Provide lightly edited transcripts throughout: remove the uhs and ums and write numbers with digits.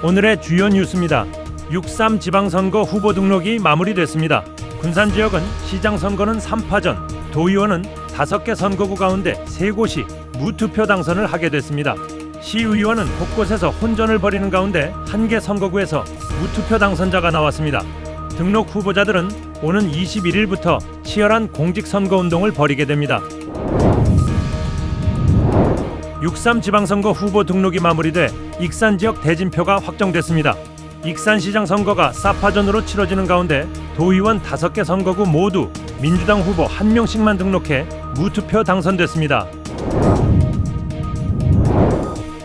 오늘의 주요 뉴스입니다. 6.3 지방선거 후보 등록이 마무리됐습니다. 군산지역은 시장선거는 3파전, 도의원은 5개 선거구 가운데 3곳이 무투표 당선을 하게 됐습니다. 시의원은 곳곳에서 혼전을 벌이는 가운데 1개 선거구에서 무투표 당선자가 나왔습니다. 등록 후보자들은 오는 21일부터 치열한 공직선거운동을 벌이게 됩니다. 6.3 지방선거 후보 등록이 마무리돼 익산지역 대진표가 확정됐습니다. 익산시장 선거가 4파전으로 치러지는 가운데 도의원 5개 선거구 모두 민주당 후보 1명씩만 등록해 무투표 당선됐습니다.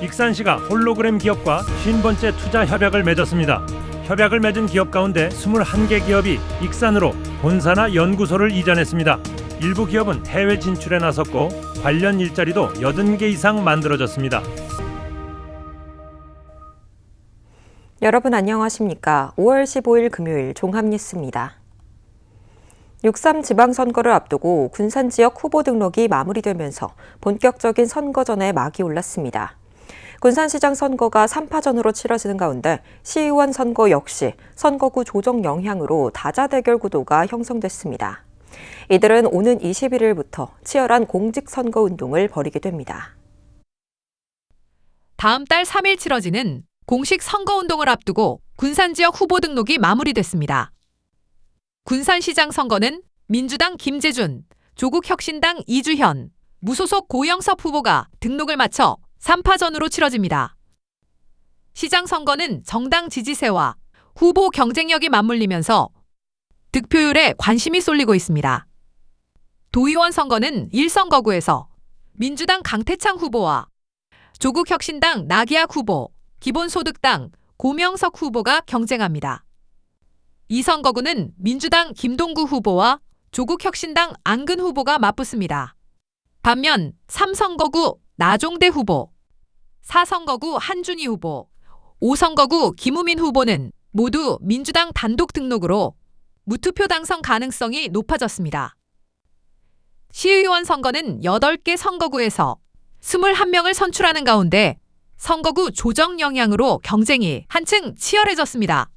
익산시가 홀로그램 기업과 50번째 투자 협약을 맺었습니다. 협약을 맺은 기업 가운데 21개 기업이 익산으로 본사나 연구소를 이전했습니다. 일부 기업은 해외 진출에 나섰고 관련 일자리도 80개 이상 만들어졌습니다. 여러분 안녕하십니까? 5월 15일 금요일 종합뉴스입니다. 6.3 지방선거를 앞두고 군산 지역 후보 등록이 마무리되면서 본격적인 선거전에 막이 올랐습니다. 군산시장 선거가 3파전으로 치러지는 가운데 시의원 선거 역시 선거구 조정 영향으로 다자대결 구도가 형성됐습니다. 이들은 오는 21일부터 치열한 공직선거운동을 벌이게 됩니다. 다음 달 3일 치러지는 공식 선거운동을 앞두고 군산 지역 후보 등록이 마무리됐습니다. 군산시장 선거는 민주당 김재준, 조국혁신당 이주현, 무소속 고영섭 후보가 등록을 마쳐 3파전으로 치러집니다. 시장 선거는 정당 지지세와 후보 경쟁력이 맞물리면서 득표율에 관심이 쏠리고 있습니다. 도의원 선거는 1선거구에서 민주당 강태창 후보와 조국혁신당 나기학 후보, 기본소득당 고명석 후보가 경쟁합니다. 2선거구는 민주당 김동구 후보와 조국혁신당 안근 후보가 맞붙습니다. 반면 3선거구 나종대 후보, 4선거구 한준희 후보, 5선거구 김우민 후보는 모두 민주당 단독 등록으로 무투표 당선 가능성이 높아졌습니다. 시의원 선거는 8개 선거구에서 21명을 선출하는 가운데 선거구 조정 영향으로 경쟁이 한층 치열해졌습니다.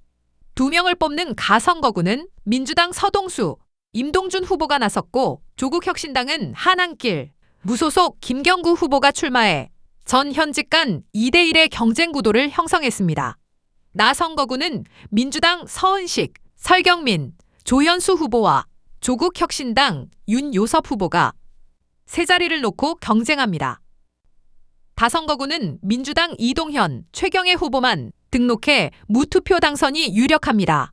2명을 뽑는 가선거구는 민주당 서동수, 임동준 후보가 나섰고 조국혁신당은 한안길, 무소속 김경구 후보가 출마해 전 현직 간 2대1의 경쟁 구도를 형성했습니다. 나선거구는 민주당 서은식, 설경민, 조현수 후보와 조국혁신당 윤요섭 후보가 세 자리를 놓고 경쟁합니다. 다선거구는 민주당 이동현, 최경애 후보만 등록해 무투표 당선이 유력합니다.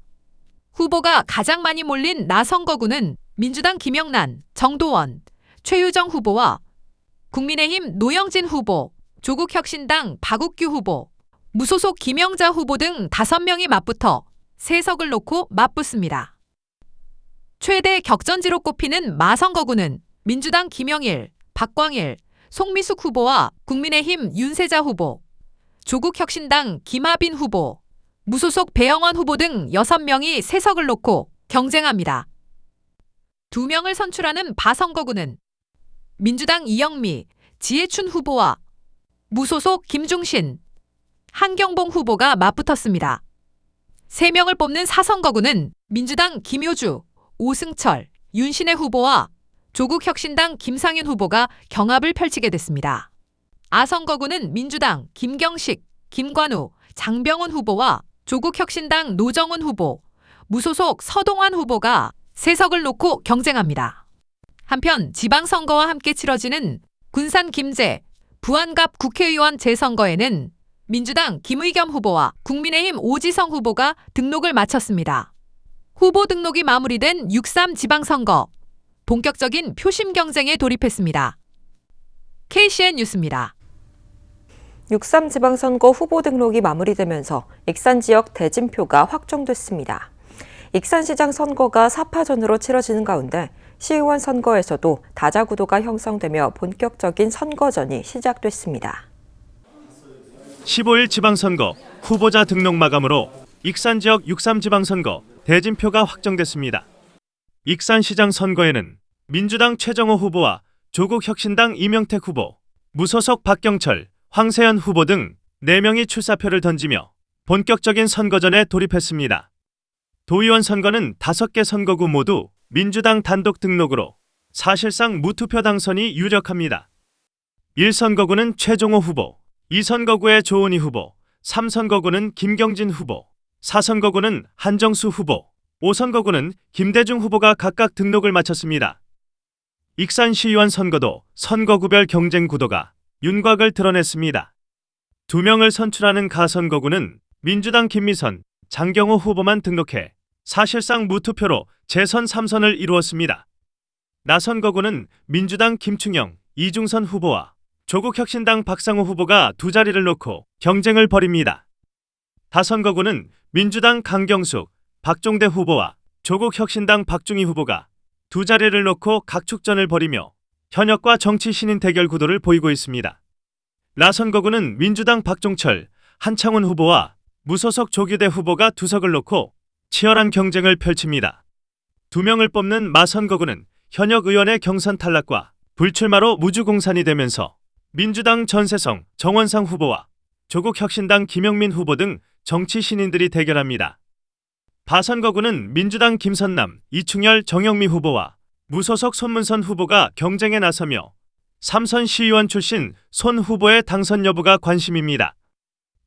후보가 가장 많이 몰린 나선거구는 민주당 김영란, 정도원, 최유정 후보와 국민의힘 노영진 후보, 조국혁신당 박욱규 후보, 무소속 김영자 후보 등 5명이 맞붙어 3석을 놓고 맞붙습니다. 최대 격전지로 꼽히는 마선거구는 민주당 김영일, 박광일, 송미숙 후보와 국민의힘 윤세자 후보, 조국혁신당 김하빈 후보, 무소속 배영원 후보 등 6명이 3석을 놓고 경쟁합니다. 2명을 선출하는 바선거구는 민주당 이영미, 지혜춘 후보와 무소속 김중신, 한경봉 후보가 맞붙었습니다. 3명을 뽑는 사선거구는 민주당 김효주, 오승철, 윤신혜 후보와 조국혁신당 김상윤 후보가 경합을 펼치게 됐습니다. 아선거구는 민주당 김경식, 김관우, 장병훈 후보와 조국혁신당 노정훈 후보, 무소속 서동환 후보가 3석을 놓고 경쟁합니다. 한편 지방선거와 함께 치러지는 군산 김제, 부안갑 국회의원 재선거에는 민주당 김의겸 후보와 국민의힘 오지성 후보가 등록을 마쳤습니다. 후보 등록이 마무리된 6.3 지방선거, 본격적인 표심 경쟁에 돌입했습니다. KCN 뉴스입니다. 6.3 지방선거 후보 등록이 마무리되면서 익산 지역 대진표가 확정됐습니다. 익산시장 선거가 4파전으로 치러지는 가운데 시의원 선거에서도 다자구도가 형성되며 본격적인 선거전이 시작됐습니다. 15일 지방선거 후보자 등록 마감으로 익산지역 6.3 지방선거 대진표가 확정됐습니다. 익산시장 선거에는 민주당 최정호 후보와 조국혁신당 이명택 후보, 무소속 박경철, 황세현 후보 등 4명이 출사표를 던지며 본격적인 선거전에 돌입했습니다. 도의원 선거는 5개 선거구 모두 민주당 단독 등록으로 사실상 무투표 당선이 유력합니다. 1선거구는 최종호 후보, 2선거구의 조은희 후보, 3선거구는 김경진 후보, 4선거구는 한정수 후보, 5선거구는 김대중 후보가 각각 등록을 마쳤습니다. 익산시의원 선거도 선거구별 경쟁 구도가 윤곽을 드러냈습니다. 2명을 선출하는 가선거구는 민주당 김미선, 장경호 후보만 등록해 사실상 무투표로 재선 3선을 이루었습니다. 나선거구는 민주당 김충영, 이중선 후보와 조국혁신당 박상호 후보가 2자리를 놓고 경쟁을 벌입니다. 다선거구는 민주당 강경숙, 박종대 후보와 조국혁신당 박중희 후보가 2자리를 놓고 각축전을 벌이며 현역과 정치 신인 대결 구도를 보이고 있습니다. 라선거구는 민주당 박종철, 한창훈 후보와 무소속 조규대 후보가 2석을 놓고 치열한 경쟁을 펼칩니다. 2명을 뽑는 마선거구는 현역 의원의 경선 탈락과 불출마로 무주공산이 되면서 민주당 전세성, 정원상 후보와 조국혁신당 김영민 후보 등 정치 신인들이 대결합니다. 바선거구는 민주당 김선남, 이충열, 정영미 후보와 무소속 손문선 후보가 경쟁에 나서며 3선 시의원 출신 손 후보의 당선 여부가 관심입니다.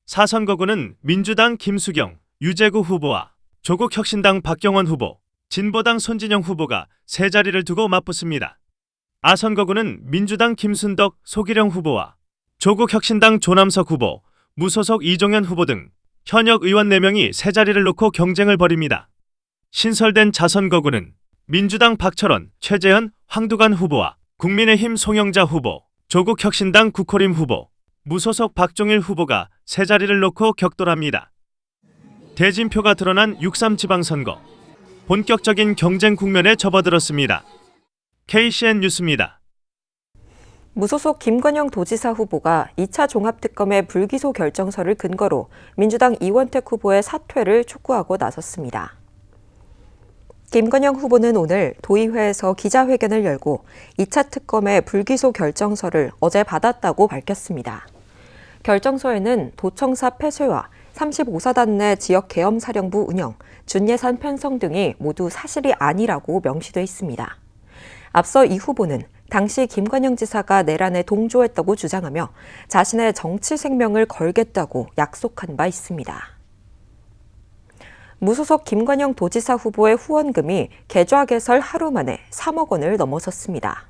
4선거구는 민주당 김수경, 유재구 후보와 조국혁신당 박경원 후보, 진보당 손진영 후보가 3자리를 두고 맞붙습니다. 아선거구는 민주당 김순덕, 소기령 후보와 조국혁신당 조남석 후보, 무소속 이종현 후보 등 현역 의원 4명이 3자리를 놓고 경쟁을 벌입니다. 신설된 자선거구는 민주당 박철원, 최재현, 황두관 후보와 국민의힘 송영자 후보, 조국혁신당 국호림 후보, 무소속 박종일 후보가 3자리를 놓고 격돌합니다. 대진표가 드러난 6.3 지방선거. 본격적인 경쟁 국면에 접어들었습니다. KCN 뉴스입니다. 무소속 김건영 도지사 후보가 2차 종합특검의 불기소 결정서를 근거로 민주당 이원택 후보의 사퇴를 촉구하고 나섰습니다. 김건영 후보는 오늘 도의회에서 기자회견을 열고 2차 특검의 불기소 결정서를 어제 받았다고 밝혔습니다. 결정서에는 도청사 폐쇄와 35사단 내 지역 계엄사령부 운영, 준예산 편성 등이 모두 사실이 아니라고 명시돼 있습니다. 앞서 이 후보는 당시 김건영 지사가 내란에 동조했다고 주장하며 자신의 정치 생명을 걸겠다고 약속한 바 있습니다. 무소속 김건영 도지사 후보의 후원금이 계좌 개설 하루 만에 3억 원을 넘어섰습니다.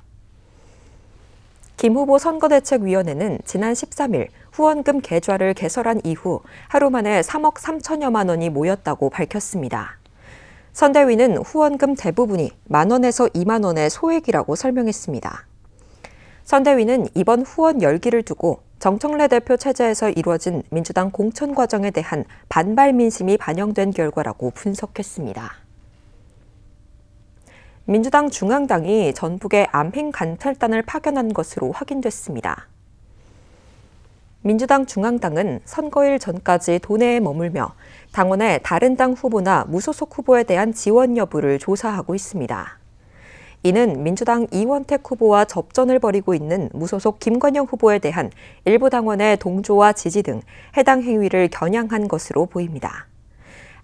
김 후보 선거대책위원회는 지난 13일 후원금 계좌를 개설한 이후 하루 만에 3억 3천여만 원이 모였다고 밝혔습니다. 선대위는 후원금 대부분이 10,000원에서 2만 원의 소액이라고 설명했습니다. 선대위는 이번 후원 열기를 두고 정청래 대표 체제에서 이루어진 민주당 공천 과정에 대한 반발 민심이 반영된 결과라고 분석했습니다. 민주당 중앙당이 전북에 암행 간찰단을 파견한 것으로 확인됐습니다. 민주당 중앙당은 선거일 전까지 도내에 머물며 당원의 다른 당 후보나 무소속 후보에 대한 지원 여부를 조사하고 있습니다. 이는 민주당 이원택 후보와 접전을 벌이고 있는 무소속 김건영 후보에 대한 일부 당원의 동조와 지지 등 해당 행위를 겨냥한 것으로 보입니다.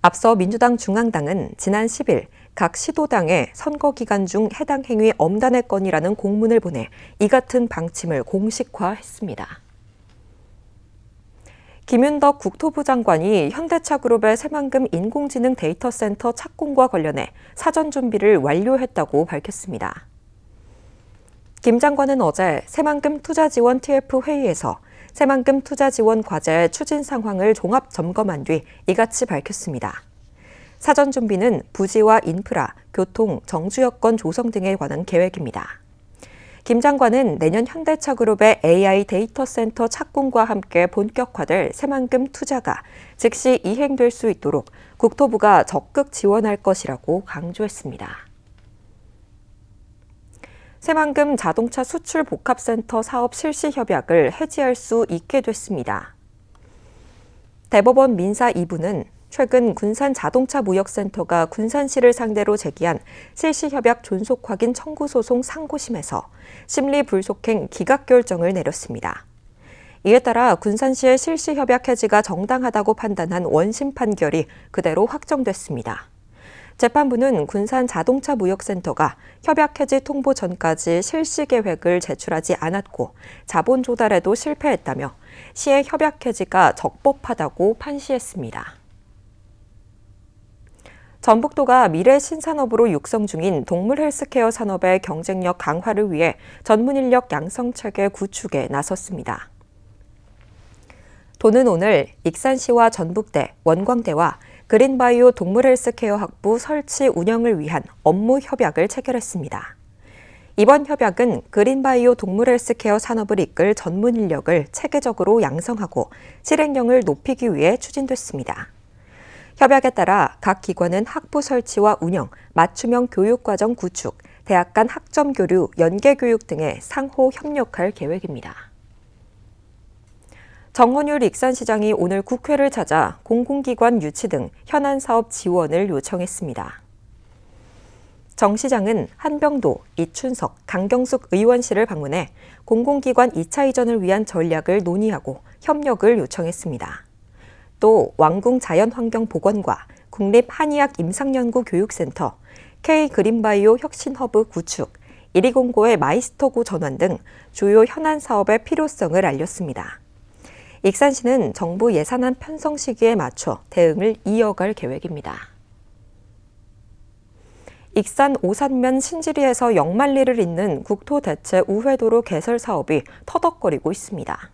앞서 민주당 중앙당은 지난 10일 각 시도당에 선거 기간 중 해당 행위 엄단의 건이라는 공문을 보내 이 같은 방침을 공식화했습니다. 김윤덕 국토부 장관이 현대차그룹의 새만금 인공지능 데이터 센터 착공과 관련해 사전 준비를 완료했다고 밝혔습니다. 김 장관은 어제 새만금 투자지원 TF 회의에서 새만금 투자지원 과제 추진 상황을 종합 점검한 뒤 이같이 밝혔습니다. 사전 준비는 부지와 인프라, 교통, 정주 여건 조성 등에 관한 계획입니다. 김 장관은 내년 현대차그룹의 AI 데이터 센터 착공과 함께 본격화될 새만금 투자가 즉시 이행될 수 있도록 국토부가 적극 지원할 것이라고 강조했습니다. 새만금 자동차 수출 복합센터 사업 실시 협약을 해지할 수 있게 됐습니다. 대법원 민사 2부는 최근 군산자동차무역센터가 군산시를 상대로 제기한 실시협약 존속 확인 청구 소송 상고심에서 심리 불속행 기각 결정을 내렸습니다. 이에 따라 군산시의 실시 협약 해지가 정당하다고 판단한 원심 판결이 그대로 확정됐습니다. 재판부는 군산 자동차 무역센터가 협약 해지 통보 전까지 실시 계획을 제출하지 않았고 자본 조달에도 실패했다며 시의 협약 해지가 적법하다고 판시했습니다. 전북도가 미래 신산업으로 육성 중인 동물 헬스케어 산업의 경쟁력 강화를 위해 전문 인력 양성 체계 구축에 나섰습니다. 도는 오늘 익산시와 전북대, 원광대와 그린바이오 동물 헬스케어 학부 설치 운영을 위한 업무 협약을 체결했습니다. 이번 협약은 그린바이오 동물 헬스케어 산업을 이끌 전문 인력을 체계적으로 양성하고 실행력을 높이기 위해 추진됐습니다. 협약에 따라 각 기관은 학부 설치와 운영, 맞춤형 교육과정 구축, 대학 간 학점 교류, 연계 교육 등에 상호 협력할 계획입니다. 정헌율 익산시장이 오늘 국회를 찾아 공공기관 유치 등 현안 사업 지원을 요청했습니다. 정 시장은 한병도, 이춘석, 강경숙 의원실을 방문해 공공기관 2차 이전을 위한 전략을 논의하고 협력을 요청했습니다. 또 왕궁 자연환경보건과 국립한의학임상연구교육센터, K그린바이오 혁신허브 구축, 120고의 마이스터고 전환 등 주요 현안 사업의 필요성을 알렸습니다. 익산시는 정부 예산안 편성 시기에 맞춰 대응을 이어갈 계획입니다. 익산 오산면 신지리에서 영만리를 잇는 국토대체 우회도로 개설 사업이 터덕거리고 있습니다.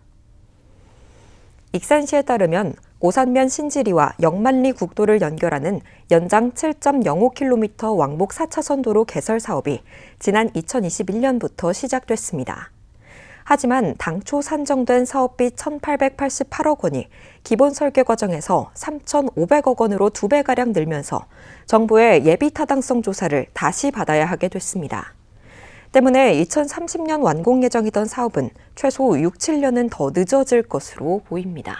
익산시에 따르면 오산면 신지리와 영만리 국도를 연결하는 연장 7.05km 왕복 4차선 도로 개설 사업이 지난 2021년부터 시작됐습니다. 하지만 당초 산정된 사업비 1,888억 원이 기본 설계 과정에서 3,500억 원으로 2배가량 늘면서 정부의 예비 타당성 조사를 다시 받아야 하게 됐습니다. 때문에 2030년 완공 예정이던 사업은 최소 6, 7년은 더 늦어질 것으로 보입니다.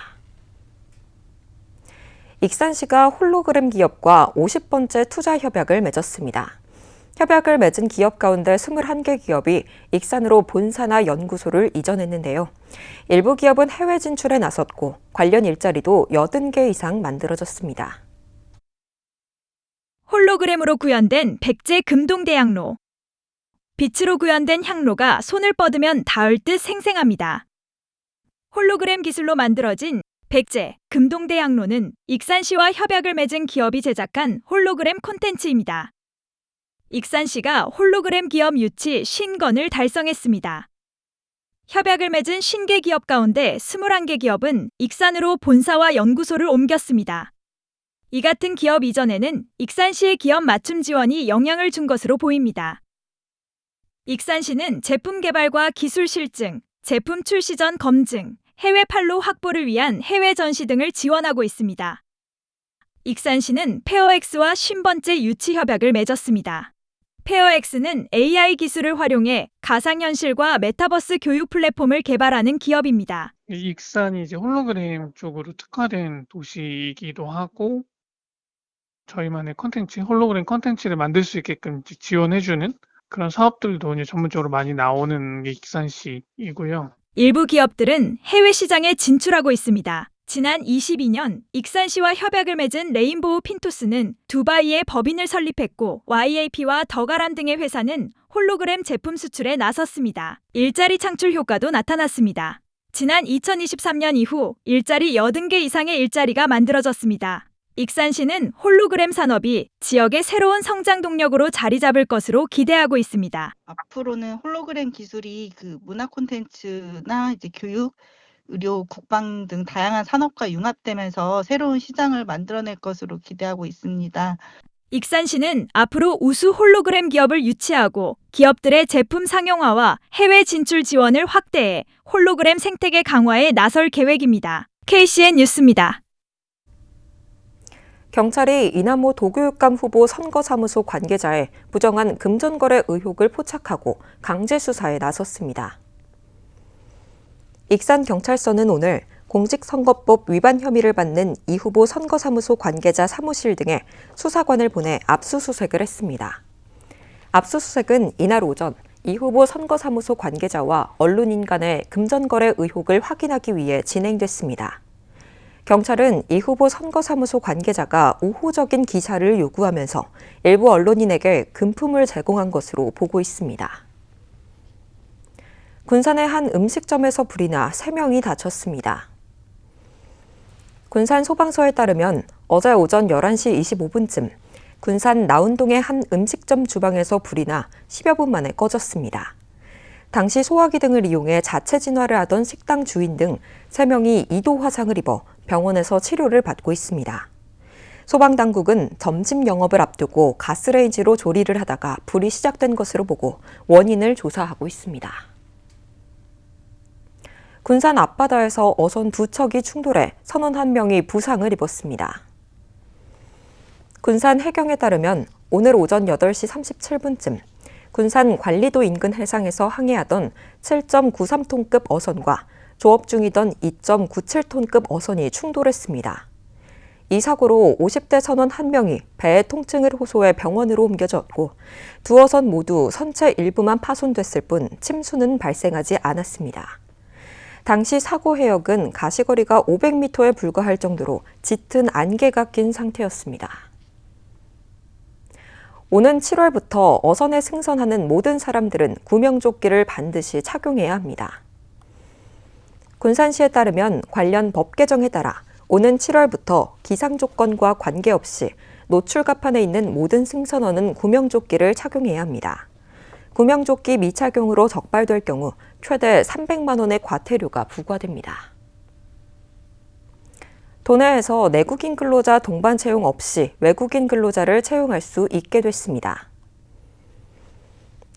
익산시가 홀로그램 기업과 50번째 투자 협약을 맺었습니다. 협약을 맺은 기업 가운데 21개 기업이 익산으로 본사나 연구소를 이전했는데요. 일부 기업은 해외 진출에 나섰고 관련 일자리도 80개 이상 만들어졌습니다. 홀로그램으로 구현된 백제 금동대향로. 빛으로 구현된 향로가 손을 뻗으면 닿을 듯 생생합니다. 홀로그램 기술로 만들어진 백제 금동대향로는 익산시와 협약을 맺은 기업이 제작한 홀로그램 콘텐츠입니다. 익산시가 홀로그램 기업 유치 50건을 달성했습니다. 협약을 맺은 50개 기업 가운데 21개 기업은 익산으로 본사와 연구소를 옮겼습니다. 이 같은 기업 이전에는 익산시의 기업 맞춤 지원이 영향을 준 것으로 보입니다. 익산시는 제품 개발과 기술 실증, 제품 출시 전 검증, 해외 판로 확보를 위한 해외 전시 등을 지원하고 있습니다. 익산시는 페어엑스와 50번째 유치 협약을 맺었습니다. 페어엑스는 AI 기술을 활용해 가상현실과 메타버스 교육 플랫폼을 개발하는 기업입니다. 익산이 이제 홀로그램 쪽으로 특화된 도시이기도 하고 저희만의 컨텐츠, 홀로그램 컨텐츠를 만들 수 있게끔 지원해주는 그런 사업들도 이제 전문적으로 많이 나오는 게 익산시이고요. 일부 기업들은 해외 시장에 진출하고 있습니다. 지난 22년 익산시와 협약을 맺은 레인보우 핀토스는 두바이에 법인을 설립했고 YAP와 더가람 등의 회사는 홀로그램 제품 수출에 나섰습니다. 일자리 창출 효과도 나타났습니다. 지난 2023년 이후 일자리 80개 이상의 일자리가 만들어졌습니다. 익산시는 홀로그램 산업이 지역의 새로운 성장 동력으로 자리 잡을 것으로 기대하고 있습니다. 앞으로는 홀로그램 기술이 문화 콘텐츠나 이제 교육, 의료, 국방 등 다양한 산업과 융합되면서 새로운 시장을 만들어낼 것으로 기대하고 있습니다. 익산시는 앞으로 우수 홀로그램 기업을 유치하고 기업들의 제품 상용화와 해외 진출 지원을 확대해 홀로그램 생태계 강화에 나설 계획입니다. KCN 뉴스입니다. 경찰이 이남호 도교육감 후보 선거사무소 관계자의 부정한 금전거래 의혹을 포착하고 강제 수사에 나섰습니다. 익산경찰서는 오늘 공직선거법 위반 혐의를 받는 이 후보 선거사무소 관계자 사무실 등에 수사관을 보내 압수수색을 했습니다. 압수수색은 이날 오전 이 후보 선거사무소 관계자와 언론인 간의 금전거래 의혹을 확인하기 위해 진행됐습니다. 경찰은 이 후보 선거사무소 관계자가 우호적인 기사를 요구하면서 일부 언론인에게 금품을 제공한 것으로 보고 있습니다. 군산의 한 음식점에서 불이 나 3명이 다쳤습니다. 군산 소방서에 따르면 어제 오전 11시 25분쯤 군산 나운동의 한 음식점 주방에서 불이 나 10여 분 만에 꺼졌습니다. 당시 소화기 등을 이용해 자체 진화를 하던 식당 주인 등 3명이 2도 화상을 입어 병원에서 치료를 받고 있습니다. 소방당국은 점심 영업을 앞두고 가스레인지로 조리를 하다가 불이 시작된 것으로 보고 원인을 조사하고 있습니다. 군산 앞바다에서 어선 2척이 충돌해 선원 1명이 부상을 입었습니다. 군산 해경에 따르면 오늘 오전 8시 37분쯤 군산 관리도 인근 해상에서 항해하던 7.93톤급 어선과 조업 중이던 2.97톤급 어선이 충돌했습니다. 이 사고로 50대 선원 1명이 배의 통증을 호소해 병원으로 옮겨졌고 두 어선 모두 선체 일부만 파손됐을 뿐 침수는 발생하지 않았습니다. 당시 사고 해역은 가시거리가 500m에 불과할 정도로 짙은 안개가 낀 상태였습니다. 오는 7월부터 어선에 승선하는 모든 사람들은 구명조끼를 반드시 착용해야 합니다. 군산시에 따르면 관련 법 개정에 따라 오는 7월부터 기상 조건과 관계없이 노출 갑판에 있는 모든 승선원은 구명조끼를 착용해야 합니다. 구명조끼 미착용으로 적발될 경우 최대 300만 원의 과태료가 부과됩니다. 도내에서 내국인 근로자 동반 채용 없이 외국인 근로자를 채용할 수 있게 됐습니다.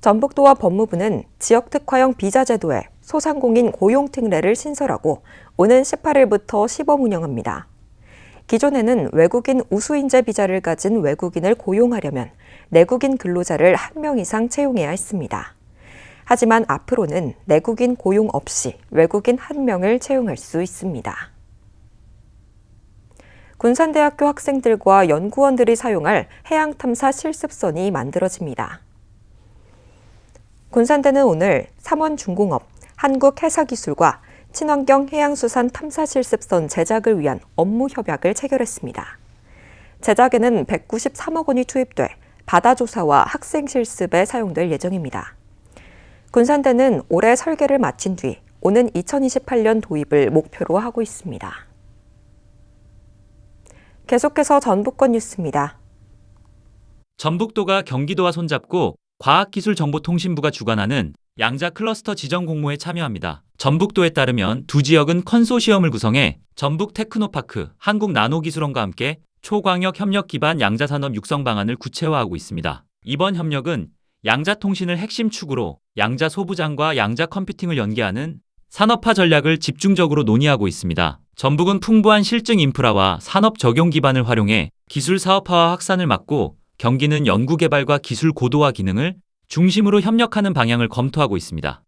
전북도와 법무부는 지역특화형 비자 제도에 소상공인 고용 특례를 신설하고 오는 18일부터 시범 운영합니다. 기존에는 외국인 우수인재 비자를 가진 외국인을 고용하려면 내국인 근로자를 1명 이상 채용해야 했습니다. 하지만 앞으로는 내국인 고용 없이 외국인 1명을 채용할 수 있습니다. 군산대학교 학생들과 연구원들이 사용할 해양탐사 실습선이 만들어집니다. 군산대는 오늘 삼원중공업, 한국해사기술과 친환경 해양수산 탐사 실습선 제작을 위한 업무 협약을 체결했습니다. 제작에는 193억 원이 투입돼 바다조사와 학생 실습에 사용될 예정입니다. 군산대는 올해 설계를 마친 뒤 오는 2028년 도입을 목표로 하고 있습니다. 계속해서 전북권 뉴스입니다. 전북도가 경기도와 손잡고 과학기술정보통신부가 주관하는 양자 클러스터 지정 공모에 참여합니다. 전북도에 따르면 두 지역은 컨소시엄을 구성해 전북 테크노파크, 한국나노기술원과 함께 초광역 협력 기반 양자산업 육성 방안을 구체화하고 있습니다. 이번 협력은 양자통신을 핵심 축으로 양자 소부장과 양자 컴퓨팅을 연계하는 산업화 전략을 집중적으로 논의하고 있습니다. 전북은 풍부한 실증 인프라와 산업 적용 기반을 활용해 기술 사업화와 확산을 막고 경기는 연구개발과 기술 고도화 기능을 중심으로 협력하는 방향을 검토하고 있습니다.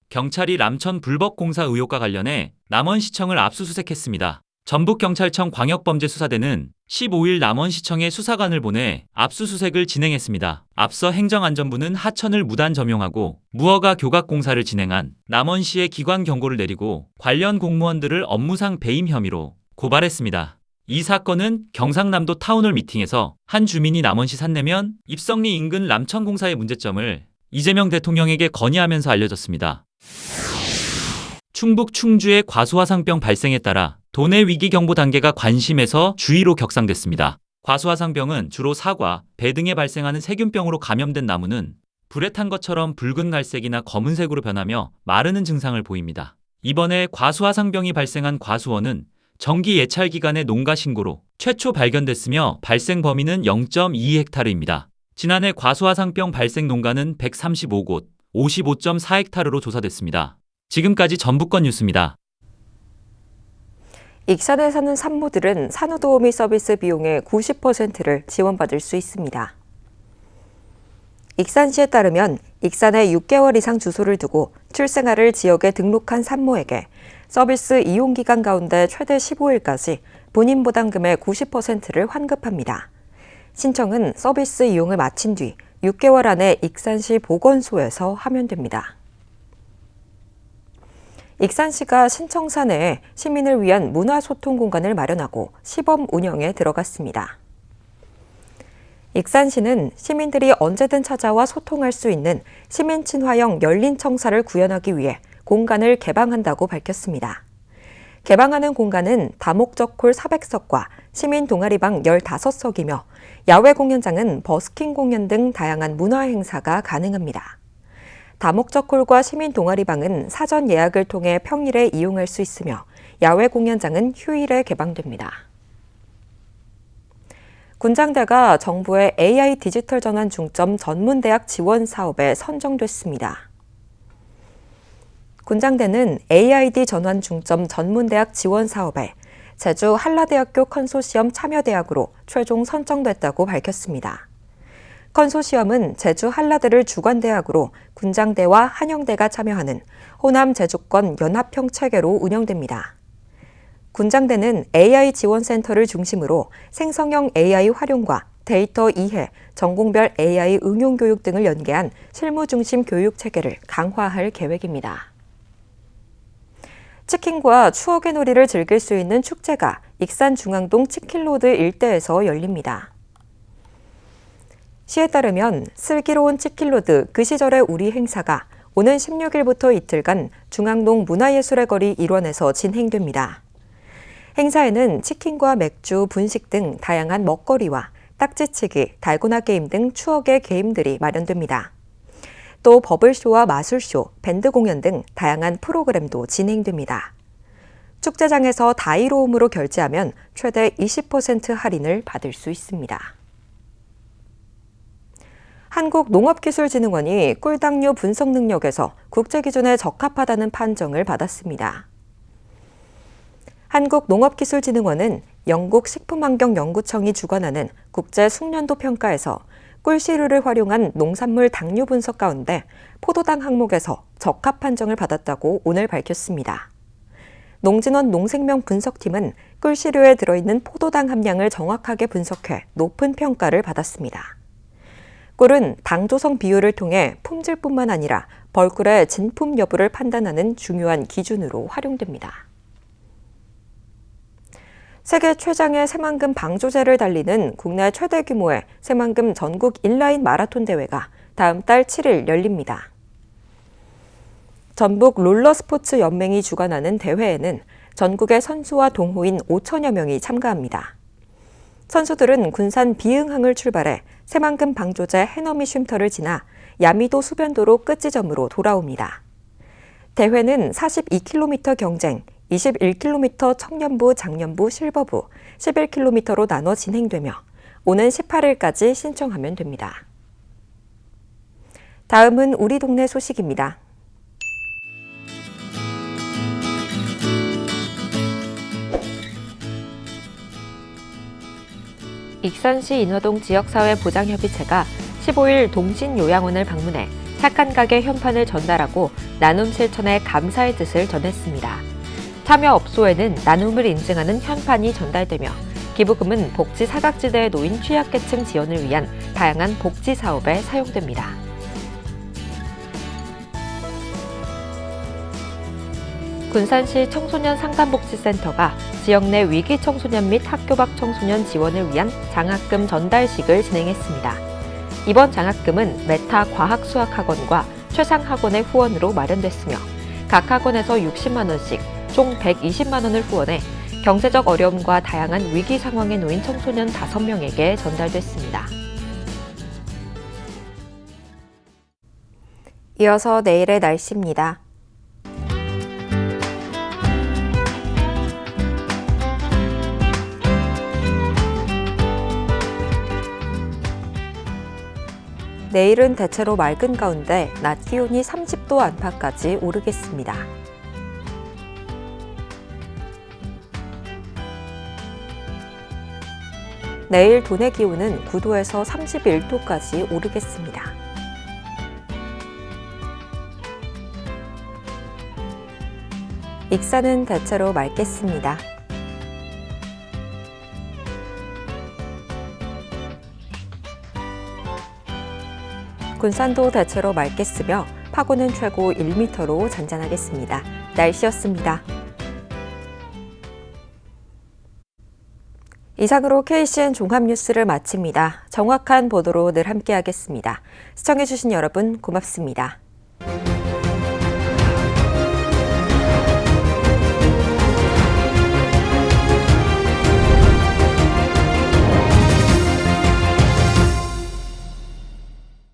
경찰이 람천 불법 공사 의혹과 관련해 남원시청을 압수수색했습니다. 전북경찰청 광역범죄수사대는 15일 남원시청에 수사관을 보내 압수수색을 진행했습니다. 앞서 행정안전부는 하천을 무단 점용하고 무허가 교각 공사를 진행한 남원시에 기관 경고를 내리고 관련 공무원들을 업무상 배임 혐의로 고발했습니다. 이 사건은 경상남도 타운홀 미팅에서 한 주민이 남원시 산내면 입성리 인근 람천공사의 문제점을 이재명 대통령에게 건의하면서 알려졌습니다. 충북 충주의 과수화상병 발생에 따라 도내 위기경보 단계가 관심에서 주의로 격상됐습니다. 과수화상병은 주로 사과, 배 등에 발생하는 세균병으로 감염된 나무는 불에 탄 것처럼 붉은 갈색이나 검은색으로 변하며 마르는 증상을 보입니다. 이번에 과수화상병이 발생한 과수원은 정기 예찰 기간의 농가 신고로 최초 발견됐으며 발생 범위는 0.2헥타르입니다. 지난해 과수화상병 발생 농가는 135곳, 55.4헥타르로 조사됐습니다. 지금까지 전북권 뉴스입니다. 익산에 사는 산모들은 산후도우미 서비스 비용의 90%를 지원받을 수 있습니다. 익산시에 따르면 익산에 6개월 이상 주소를 두고 출생아를 지역에 등록한 산모에게 서비스 이용 기간 가운데 최대 15일까지 본인 부담금의 90%를 환급합니다. 신청은 서비스 이용을 마친 뒤 6개월 안에 익산시 보건소에서 하면됩니다. 익산시가 신청사 내에 시민을 위한 문화소통 공간을 마련하고 시범 운영에 들어갔습니다. 익산시는 시민들이 언제든 찾아와 소통할 수 있는 시민 친화형 열린 청사를 구현하기 위해 공간을 개방한다고 밝혔습니다. 개방하는 공간은 다목적 홀 400석과 시민 동아리방 15석이며 야외 공연장은 버스킹 공연 등 다양한 문화 행사가 가능합니다. 다목적 홀과 시민 동아리방은 사전 예약을 통해 평일에 이용할 수 있으며 야외 공연장은 휴일에 개방됩니다. 군장대가 정부의 AI 디지털 전환 중점 전문대학 지원 사업에 선정됐습니다. 군장대는 AID 전환 중점 전문대학 지원 사업에 제주 한라대학교 컨소시엄 참여대학으로 최종 선정됐다고 밝혔습니다. 컨소시엄은 제주 한라대를 주관대학으로 군장대와 한영대가 참여하는 호남 제주권 연합형 체계로 운영됩니다. 군장대는 AI 지원센터를 중심으로 생성형 AI 활용과 데이터 이해, 전공별 AI 응용 교육 등을 연계한 실무 중심 교육 체계를 강화할 계획입니다. 치킨과 추억의 놀이를 즐길 수 있는 축제가 익산 중앙동 치킨로드 일대에서 열립니다. 시에 따르면 슬기로운 치킨로드 그 시절의 우리 행사가 오는 16일부터 이틀간 중앙동 문화예술의 거리 일원에서 진행됩니다. 행사에는 치킨과 맥주, 분식 등 다양한 먹거리와 딱지치기, 달고나 게임 등 추억의 게임들이 마련됩니다. 또 버블쇼와 마술쇼, 밴드 공연 등 다양한 프로그램도 진행됩니다. 축제장에서 다이로움으로 결제하면 최대 20% 할인을 받을 수 있습니다. 한국농업기술진흥원이 꿀당류 분석 능력에서 국제기준에 적합하다는 판정을 받았습니다. 한국농업기술진흥원은 영국 식품환경연구청이 주관하는 국제 숙련도 평가에서 꿀씨류를 활용한 농산물 당류 분석 가운데 포도당 항목에서 적합 판정을 받았다고 오늘 밝혔습니다. 농진원 농생명 분석팀은 꿀씨류에 들어있는 포도당 함량을 정확하게 분석해 높은 평가를 받았습니다. 꿀은 당 조성 비율을 통해 품질뿐만 아니라 벌꿀의 진품 여부를 판단하는 중요한 기준으로 활용됩니다. 세계 최장의 새만금 방조제를 달리는 국내 최대 규모의 새만금 전국 인라인 마라톤 대회가 다음 달 7일 열립니다. 전북 롤러스포츠 연맹이 주관하는 대회에는 전국의 선수와 동호인 5천여 명이 참가합니다. 선수들은 군산 비흥항을 출발해 새만금 방조제 해넘이 쉼터를 지나 야미도 수변도로 끝지점으로 돌아옵니다. 대회는 42km 경쟁, 21km 청년부, 장년부, 실버부, 11km로 나눠 진행되며 오는 18일까지 신청하면 됩니다. 다음은 우리 동네 소식입니다. 익산시 인화동 지역사회보장협의체가 15일 동신요양원을 방문해 착한 가게 현판을 전달하고 나눔 실천에 감사의 뜻을 전했습니다. 참여업소에는 나눔을 인증하는 현판이 전달되며 기부금은 복지 사각지대에 놓인 취약계층 지원을 위한 다양한 복지 사업에 사용됩니다. 군산시 청소년 상담복지센터가 지역 내 위기 청소년 및 학교 밖 청소년 지원을 위한 장학금 전달식을 진행했습니다. 이번 장학금은 메타 과학수학학원과 최상학원의 후원으로 마련됐으며 각 학원에서 60만 원씩 총 120만 원을 후원해 경제적 어려움과 다양한 위기 상황에 놓인 청소년 5명에게 전달됐습니다. 이어서 내일의 날씨입니다. 내일은 대체로 맑은 가운데 낮 기온이 30도 안팎까지 오르겠습니다. 내일 도내 기온은 9도에서 31도까지 오르겠습니다. 익산은 대체로 맑겠습니다. 군산도 대체로 맑겠으며 파고는 최고 1m로 잔잔하겠습니다. 날씨였습니다. 이상으로 KCN 종합뉴스를 마칩니다. 정확한 보도로 늘 함께하겠습니다. 시청해주신 여러분 고맙습니다.